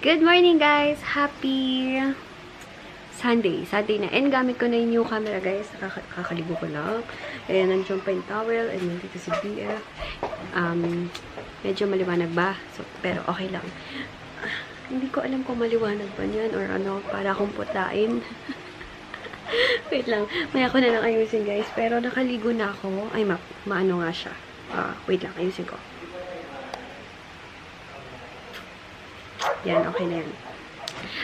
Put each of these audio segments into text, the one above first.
Good morning guys! Happy Sunday. Sunday na. And gamit ko na yung new camera guys. Kakaligo ko lang. Ayan, nandiyan pa yung towel. And nandito si BF. Medyo maliwanag ba? So, pero okay lang. Hindi ko alam kung maliwanag ba yan or ano, para akong putain. Wait lang. Maya ko na lang ayusin guys. Pero nakaligo na ako. Ay, maano nga siya. Wait lang. Ayusin ko. Yan, okay na yan.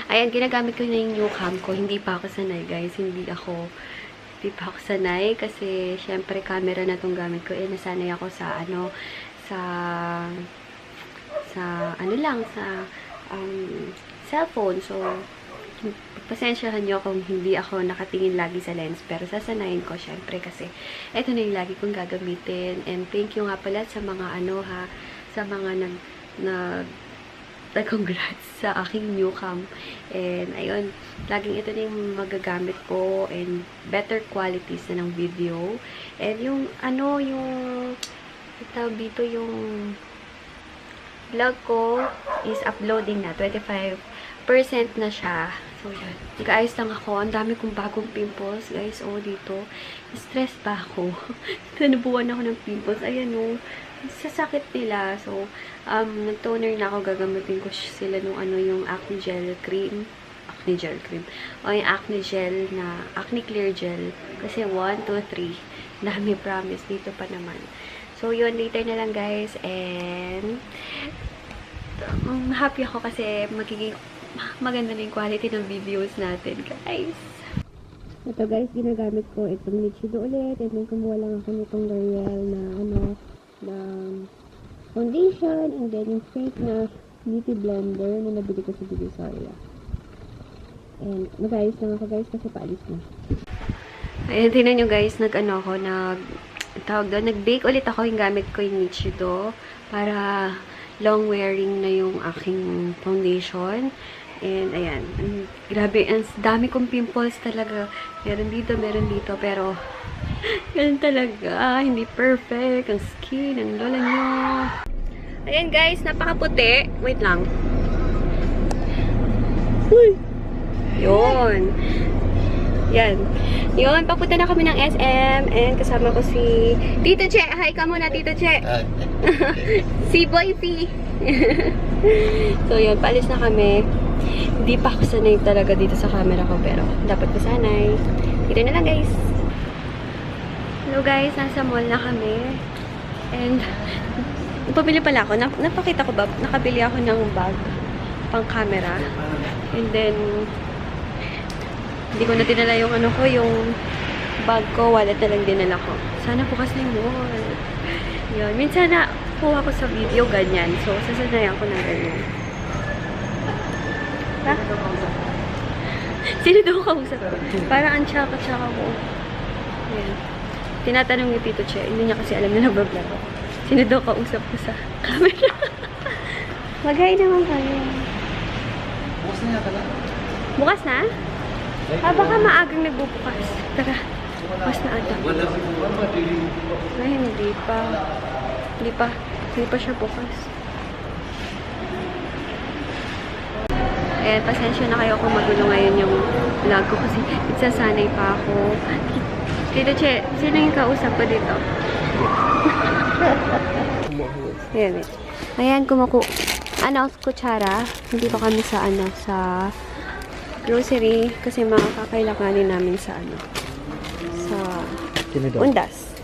Ayan, ginagamit ko na yung new cam ko. Hindi pa ako sanay, guys. Hindi pa ako sanay kasi, syempre, camera na tong gamit ko. Nasanay ako sa, cellphone. So, pasensyahan nyo kung hindi ako nakatingin lagi sa lens. Pero, sasanayin ko, syempre, kasi, eto na yung lagi kong gagamitin. And, thank you nga pala sa mga, sa mga congrats sa aking new cam. And, ayun, laging ito na yung magagamit ko and better qualities na ng video. And, yung tawag dito, yung vlog ko is uploading na. 25% na siya. So, yun. Nag-ayos lang ako. Ang dami kong bagong pimples, guys. Dito. Stress pa ako. Nabuwan ako ng pimples. Ayan, sasakit nila. So, nag-toner na ako. Gagamitin ko sila nung yung acne gel cream. O yung acne gel na, acne clear gel. Kasi 1, 2, 3. Dami promise. Dito pa naman. So, yun. Later na lang, guys. And, happy ako kasi maganda na yung quality ng videos natin, guys. Ito, guys. Ginagamit ko itong Nichido ulit. And then, kumuha lang ako nitong L'Oreal na foundation, and then yung fake na beauty blender na nabili ko sa Divisoria. And mag-ayos lang ako guys kasi paalis na. Ayan, tingnan nyo guys, nag-bake ulit ako yung gamit ko yung Nichido para long wearing na yung aking foundation. And ayan, grabe, ang dami kong pimples talaga. Meron dito, pero ganun talaga, hindi perfect ang skin, ang lola nyo. Ayan guys, napakaputi. Wait lang. Uy! Yun. Yan. Yun, papunta na kami ng SM and kasama ko si Tito Che. Hi ka muna, Tito Che. Si Boy P. So yun, paalis na kami. Hindi pa ako sanay talaga dito sa camera ko, pero dapat ko sanay. Dito na lang guys. Hello guys, nasa mall na kami. And, pabili pala ako. Napakita ko ba? Nakabili ako ng bag pang camera. And then, hindi ko na dinala yung yung bag ko. Wallet na lang dinala ko. Sana bukas na yung mall. Yun. Minsan na kuha ko sa video ganyan. So, sasanayan ko ng ganyan. Ha? Sino daw kausap? Parang ang tsaka-tsaka ko. Ayan. Tinatanong ni Tito Che, hindi niya kasi alam na nag-vlog ako. Sino daw kausap ko sa camera? Mag-hi naman kayo. Bukas na yata na. Bukas na? Baka maagang nagbubukas. Tara, bukas na ata. Ay, hindi pa. Hindi pa siya bukas. Eh, pasensya na kayo kung magulo ngayon yung vlog ko kasi nagsasanay pa ako. Tito Che, sino yung kausap ko dito? Ayan, ayan, kutsara. Hindi pa kami sa, sa grocery kasi makakailanganin namin sa, sa undas.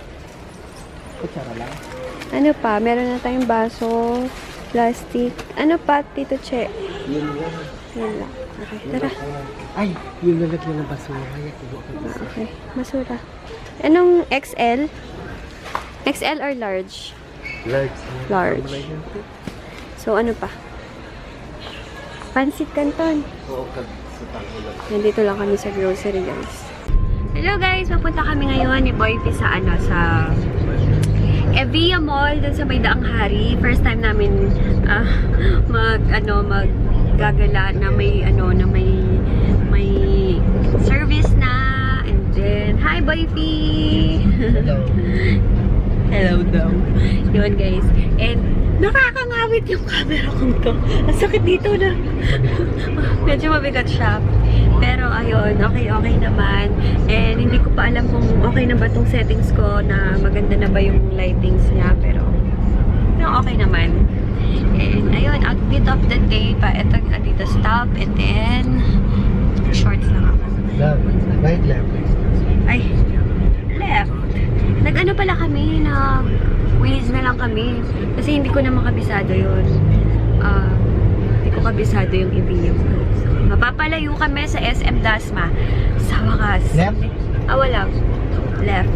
Kutsara lang. Ano pa? Meron na tayong baso, plastic. Ano pa, Tito Che? Yun lang. Yun lang. Okay, tara. Ay, yung lalagyan ng basura. Okay, basura. Anong XL? XL or large? Large. Large. So, ano pa? Pansit Canton. Oo, sa tango lang. Nandito lang kami sa grocery, guys. Hello, guys! Magpunta kami ngayon ni Boy P sa, sa Evia Mall, dun sa may Daang Hari. First time namin maggagala na may, may service na. And then, hi, Boy P! Hello. Hello daw. Yun, guys. And, Nakakangawit yung camera kong to. Ang sakit dito na. Medyo mabigat siya. Pero ayun, okay naman. And hindi ko pa alam kung okay na ba tong settings ko, na maganda na ba yung lightings niya. Pero okay naman. And ayun, outfit of the day pa. Ito yung Adidas top. And then, shorts lang ako. Left. Right, left. Ay, left. Nag-ano pala kami, Waze na lang kami. Kasi hindi ko na makabisado yun. Hindi ko kabisado yung i-video ko. So, mapapalayo kami sa SM Dasma. Sa wakas. Left? Wala. Left.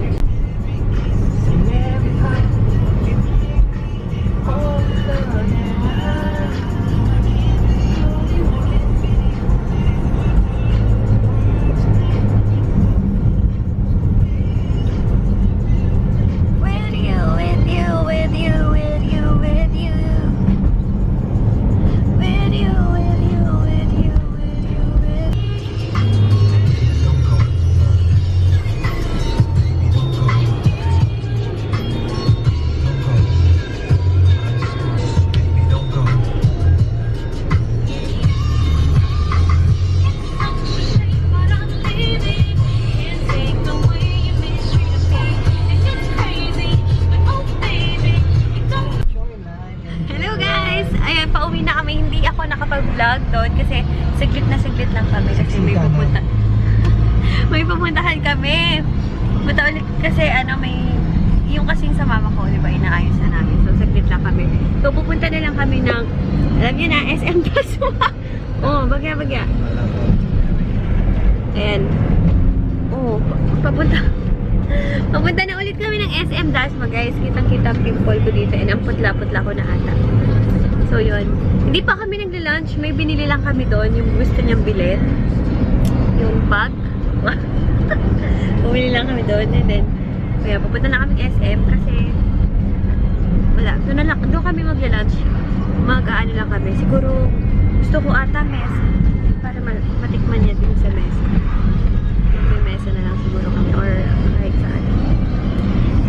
Vlog doon kasi saglit lang kami kasi may pupuntahan kami. Punta ulit kasi may yung kasing sa mama ko, di ba, inaayos na namin. So saglit lang kami. So pupunta na lang kami ng, alam niyo na, SM Dasma. Bagya. And papunta na ulit kami ng SM Dasma, guys. Kitang-kita ang pimple ko dito and ang putla-putla ko na ata. So, yun. Hindi pa kami nagla-lunch. May binili lang kami doon. Yung gusto niyang bilhin. Yung bag. Bumili lang kami doon. And then, kaya pupunta na kami SM kasi wala. Doon kami magla-lunch. Mag-aano lang kami. Siguro, gusto ko ata mesa. Para matikman niya din sa mesa. May mesa na lang siguro kami. Or kahit saan.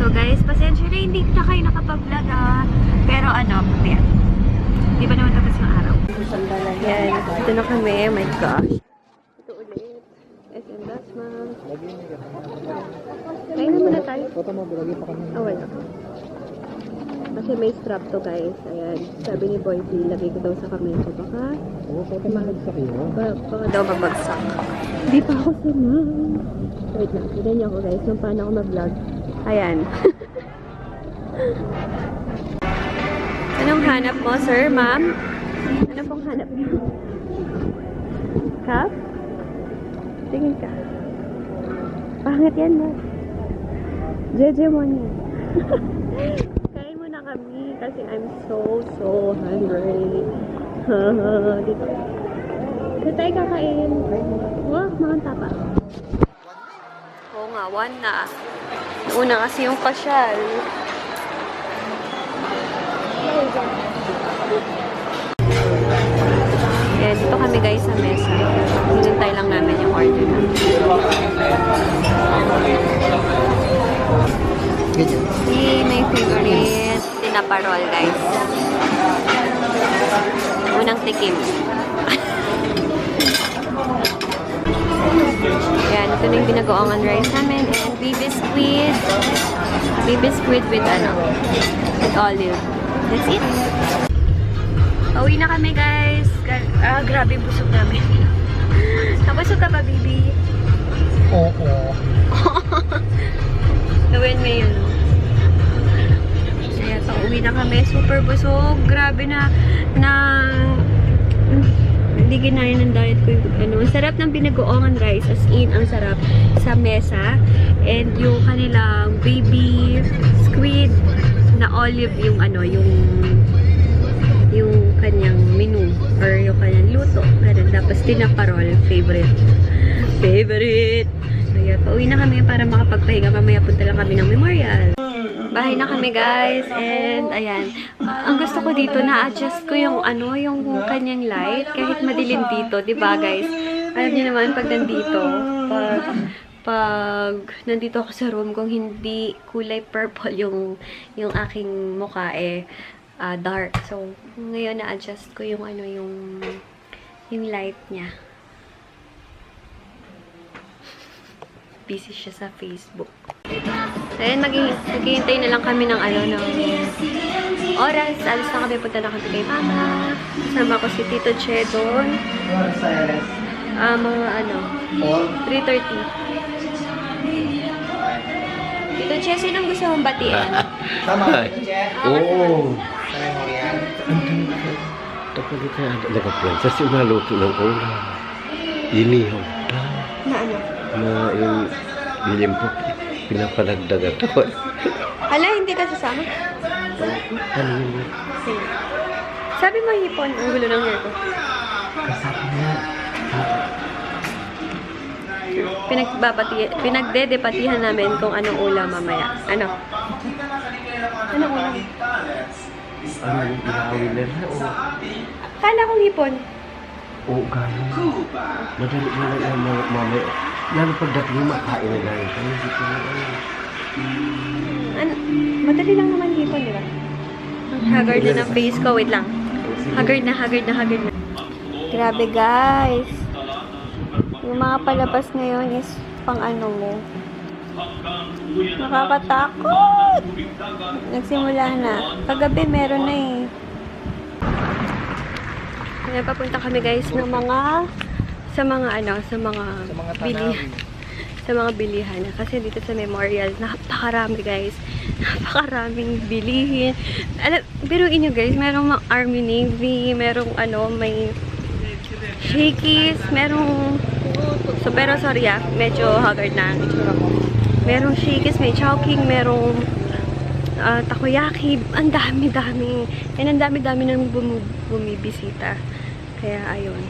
So, guys, pasensya na. Hindi na kayo nakapag-vlog, Pero, yan. Di ba naman tapos yung araw? Yan. Ito na kami. Oh my gosh. Ito ulit. SM Dasma. Kain na muna tayo. Wala. Kasi may strap to, guys. Ayan. Sabi ni Boy P, lagay ko daw sa kamay ko. Baka Mahagsak yun. baka daw mabagsak. Hindi pa ako sanay. Wait lang. Tignan niyo ako, guys. Kung paano ako mag-vlog. Ayan. Anong hanap mo, sir, ma'am? Ano pong hanap mo? Cup? Tingin ka. Pangit yan, ma. Jeje mo niya. Kain mo na kami kasi I'm so hungry. Dito. Dito tayo kakain. Wow, makanta pa. Oo nga, 1 na. Una kasi yung pasyal. Ayan, dito kami guys sa mesa. Hinintay lang namin yung order namin. May favorite tinaparol, guys. Unang tikim. Ayan, ito na yung binagoongan rice namin. And baby squid. Baby squid with with olive. That's it. Pauwi na kami, guys. Grabe yung busog namin. Nabusog ka ba, baby? Oo. Gawin mo yun. Ayan, pauwi na kami. Super busog. Grabe na hindi ginahin ng diet ko yung Ang sarap ng binagoongan rice. As in, ang sarap sa mesa. And yung kanilang baby squid na olive yung yung kanyang menu or yung kanyang luto. Pero tapos tinaparol, favorite. Kaya pauwi na kami para makapagpahinga. Mamaya punta lang kami ng memorial. Bahay na kami, guys. And ayan. Ang gusto ko dito, na-adjust ko yung yung kanyang light kahit madilim dito, 'di ba, guys? Alam niyo naman pag nandito ako sa room, kung hindi kulay purple yung aking mukha, dark. So, ngayon na-adjust ko yung ano, yung light niya. Busy siya sa Facebook. So, ayan, maghihintay na lang kami ng ano, ng oras. Alis na kami, punta na kami kay Mama. Kasama ko si Tito Che doon. Mga ano, 3:30. Tito Che, sinong gusto mong batian? Tama. Oo. Sabi mo yan. Tapos dito nagkapiyansa si maluto ng ulam. Inihaw pa. Na ano? Na yung lilimpo. Pinapanagdagan ako. Hala, hindi ka sasama? Ano yun? Sige. Sabi mo hipon, ang gulo ng hair ko. Kasabi niya. Pinagdedebatihan namin kung anong ulam mamaya. Ano? Anong ulam? Ano yung ihawin nila? O Kala kong hipon. gano'n. Madali mo lang yung mga mamaya. Lalo pagdating yung makain na gano'n. Kaya hindi ko na Madali lang naman hipon, di ba? Ang haggard na ng face ko. Wait lang. Haggard na. Grabe, guys. Yung mga palabas ngayon is pang ano mo. Nakakatakot! Nagsimula na. Kagabi meron na eh. Kaya papunta kami guys ng sa mga bilihan. Kasi dito sa Memorial, napakarami guys. Napakaraming bilihin. Biruin nyo guys, merong mga Army Navy, merong may Shakey's, merong pero sorry medyo haggard na ang itsura ko. Merong Shakey's, may Chowking, merong takoyaki, ang dami-dami. And ang dami-dami nang bumibisita. Kaya ayun.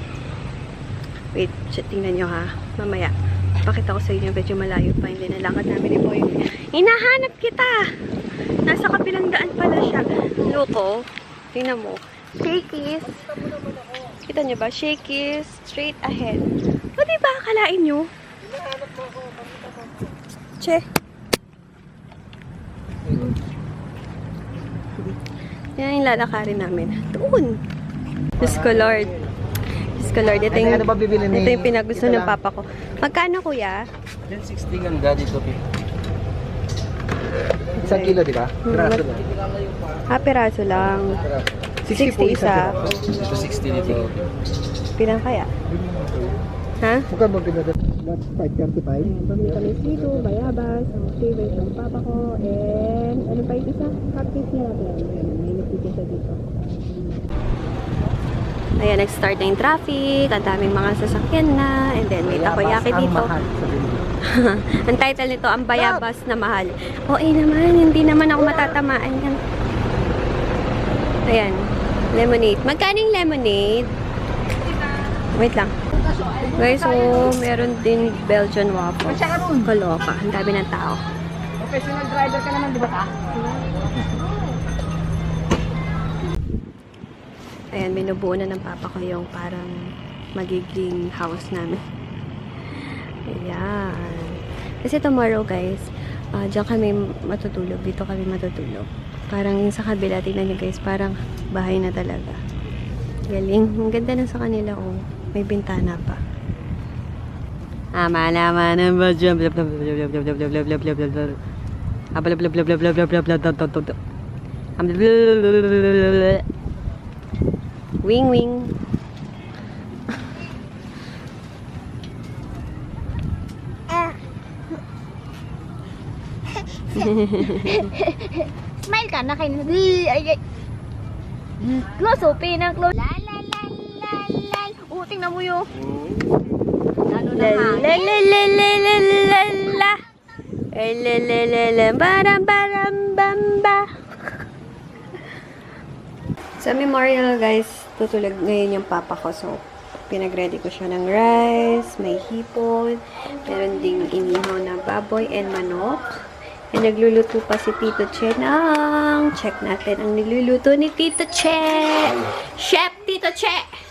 Wait, tingnan nyo ha. Mamaya, pakita ko sa inyo, medyo malayo pa. Hindi nalakad namin ni Boy. Hinahanap kita! Nasa kabilang daan pala siya. Loko. Tingnan mo. Shakey's. Kita nyo ba? Shakey's. Straight ahead. O diba? Akalain nyo? Che. Yan yung lalakarin namin. Doon. Diyos ko Lord. Diyos ko Lord. Ito Ano ba bibili ni? yung pinagusto ng papa ko. Magkano kuya? 10-16 ang gadi to. Isang kilo, di ba? Piraso ba? Piraso lang. 60 isa. Ito 60 dito. Pilang kaya? Ha? Mukhang mo pinadala. That's 535. Pamili kami sito, bayabas, ang favorite ng papa ko, and ano pa yung isa? Cupcake niya natin. Ayan, may nagtitin siya dito. Ayan, nag-start na yung traffic, ang daming mga sasakyan na, and then may takoyaki dito. Ang title nito, ang bayabas na mahal. O naman, hindi naman ako matatamaan yan. Ayan, lemonade. Magkano yung lemonade? Wait lang. Guys, so, meron din Belgian waffles. Kaloka. Ang dami ng tao. Professional driver ka naman, di ba ka? Ayan, binubuo na ng papa ko yung parang magiging house namin. Ayan. Kasi tomorrow, guys, diyan kami matutulog. Dito kami matutulog. Parang yung sa kabila, tingnan nyo guys, parang bahay na talaga. Galing. Ang ganda na sa kanila, oh. May bintana pa. Naman ang badyan. Wing wing. Smile ka na kayo. Close, open na close. La la la la la. Tingnan mo yun. Lalo na La la la la la la la la. Ay la la la la. Baram baram bamba. Sa memorial guys, tutulog ngayon yung papa ko. So, pinag-ready ko siya ng rice, may hipon, meron ding inihaw na baboy and manok. And nagluluto pa si Tito Che ng, check natin ang niluluto ni Tito Che. Chef Tito Che!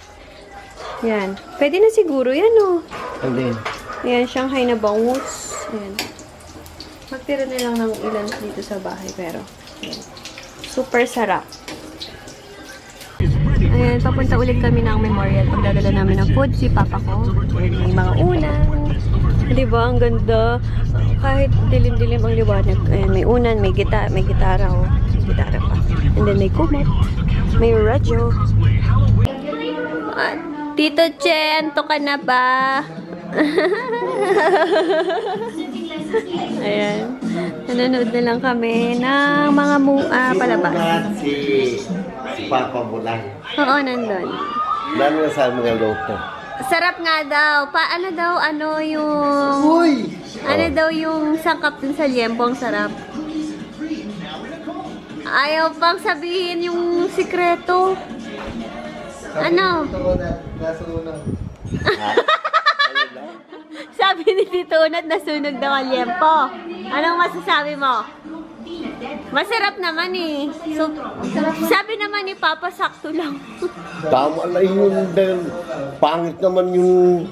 Yan. Pwede na siguro yan, oh. Alin? Ayan, Shanghai na bangus. Ayan. Magtira na lang ng ilan dito sa bahay, pero ayan. Super sarap. Ayan, papunta ulit kami ng memorial. Pagdadala namin ng food si papa ko. Ayan, may mga unan. Diba? Ang ganda. Kahit dilim-dilim ang liwanag. Ayan, may unan, may gitara, oh. May gitara pa. And then may kumot. May radyo. Tito Che, anto ka na ba? Ayan. Nanonood na lang kami ng mga palabas. Si Papa mo lang. Oo, nandun. Lalo na sa mga loto. Sarap nga daw. Ano yung... Uy! Ano daw yung sangkap dun sa liempo, ang sarap. Ayaw pang sabihin yung sikreto. Ano? Sabi ni Tito Unat, nasunog daw ang liempo. Anong masasabi mo? Masarap naman eh. So, sabi naman ni Papa, sakto lang. Tama lang yun dahil pangit naman yung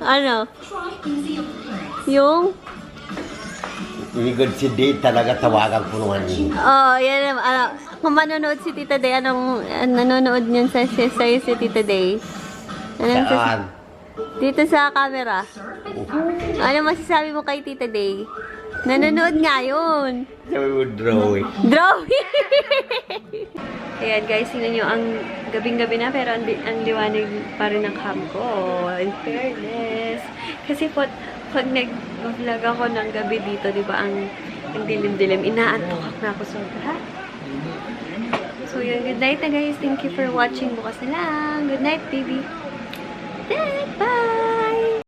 Ano? Yung? inigod si Dave talaga tawagan ko naman yun. Oh, yan. Kung manonood si Tita Day, nanonood niyan sa'yo si Tita Day? Saan? Dito sa camera. Ano masasabi mo kay Tita Day? Nanonood nga yun. Sabi mo drawing. Drawing! Ayan guys, tingnan nyo, ang gabing-gabi na pero ang liwanag pa rin ng cam ko. In fairness. Kasi pag nag-vlog ako ng gabi dito, di ba, ang dilim-dilim, inaantok na ako sobra. So yun, good night na guys. Thank you for watching. Bukas na lang. Good night, baby. Bye!